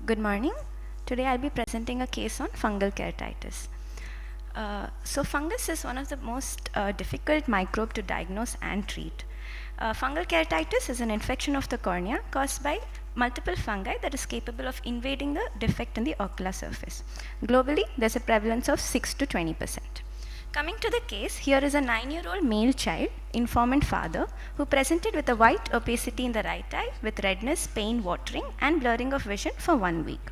Good morning. Today I'll be presenting a case on fungal keratitis. So fungus is one of the most difficult microbe to diagnose and treat. Fungal keratitis is an infection of the cornea caused by multiple fungi that is capable of invading the defect in the ocular surface. Globally, there's a prevalence of 6 to 20%. Coming to the case, here is a 9-year-old male child, informant father, who presented with a white opacity in the right eye with redness, pain, watering, and blurring of vision for 1 week.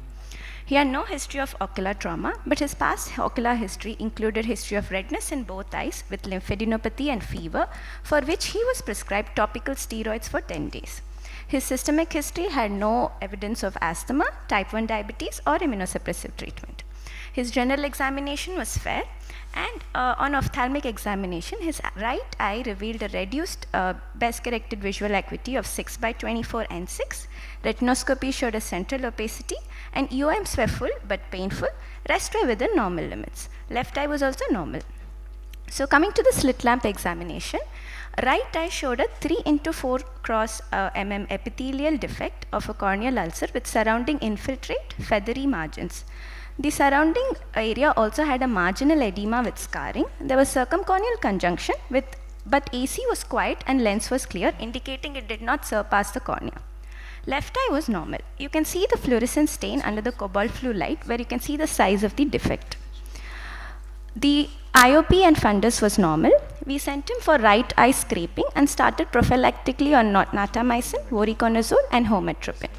He had no history of ocular trauma, but his past ocular history included history of redness in both eyes with lymphadenopathy and fever, for which he was prescribed topical steroids for 10 days. His systemic history had no evidence of asthma, type 1 diabetes, or immunosuppressive treatment. His general examination was fair, and on ophthalmic examination, his right eye revealed a reduced best corrected visual acuity of 6 by 24 and 6. Retinoscopy showed a central opacity, and EOMs were full but painful. Rest were within normal limits. Left eye was also normal. So coming to the slit lamp examination, right eye showed a 3 into 4 cross mm epithelial defect of a corneal ulcer with surrounding infiltrate, feathery margins. The surrounding area also had a marginal edema with scarring. There was circumcorneal conjunction but AC was quiet and lens was clear, indicating it did not surpass the cornea. Left eye was normal. You can see the fluorescent stain under the cobalt blue light where you can see the size of the defect. The IOP and fundus was normal. We sent him for right eye scraping and started prophylactically on natamycin, voriconazole, and hometropin.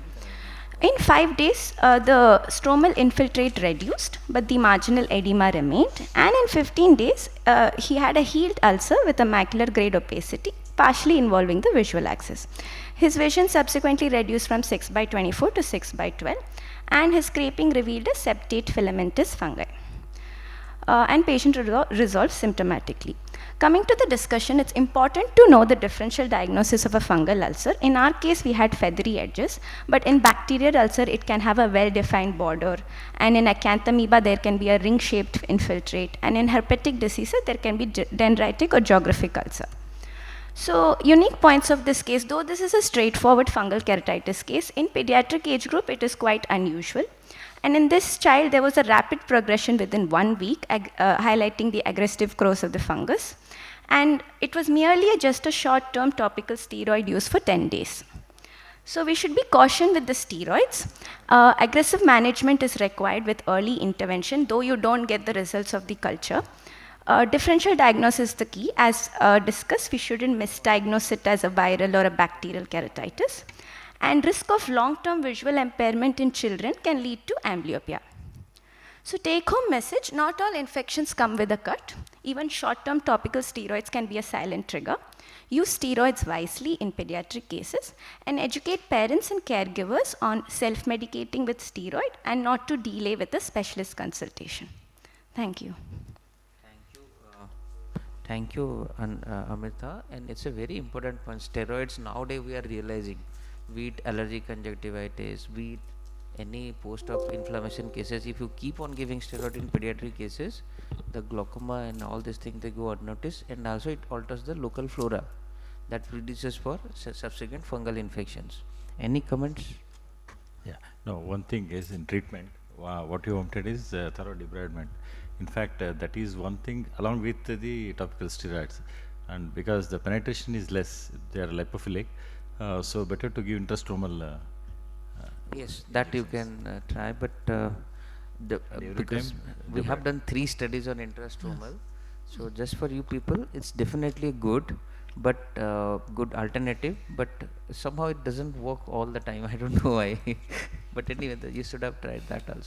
In 5 days, the stromal infiltrate reduced, but the marginal edema remained. And in 15 days, he had a healed ulcer with a macular grade opacity, partially involving the visual axis. His vision subsequently reduced from 6 by 24 to 6 by 12, and his scraping revealed a septate filamentous fungi. And patient resolved symptomatically. Coming to the discussion, it's important to know the differential diagnosis of a fungal ulcer. In our case, we had feathery edges, but in bacterial ulcer, it can have a well-defined border. And in acanthamoeba, there can be a ring-shaped infiltrate. And in herpetic diseases, there can be dendritic or geographic ulcer. So, unique points of this case, though this is a straightforward fungal keratitis case, in pediatric age group, it is quite unusual. And in this child, there was a rapid progression within 1 week, highlighting the aggressive growth of the fungus. And it was merely just a short-term topical steroid use for 10 days. So we should be cautious with the steroids. Aggressive management is required with early intervention, though you don't get the results of the culture. Differential diagnosis is the key. As discussed, we shouldn't misdiagnose it as a viral or a bacterial keratitis. And risk of long-term visual impairment in children can lead to amblyopia. So take-home message, not all infections come with a cut. Even short-term topical steroids can be a silent trigger. Use steroids wisely in pediatric cases and educate parents and caregivers on self-medicating with steroid and not to delay with a specialist consultation. Thank you. Thank you, Amirtha. And it's a very important point. Steroids nowadays we are realizing, be it allergic conjunctivitis, be it any post-op inflammation cases, if you keep on giving steroid in pediatric cases, the glaucoma and all these things they go unnoticed, and also it alters the local flora that produces for subsequent fungal infections. Any comments? Yeah, no, one thing is in treatment, what you wanted is thorough debridement. In fact, that is one thing along with the topical steroids, and because the penetration is less, they are lipophilic, so better to give intrastromal. Yes, that you can try, but because we have done 3 studies on intrastromal, so just for you people, it's definitely good, but good alternative, but somehow it doesn't work all the time. I don't know why, but anyway, you should have tried that also.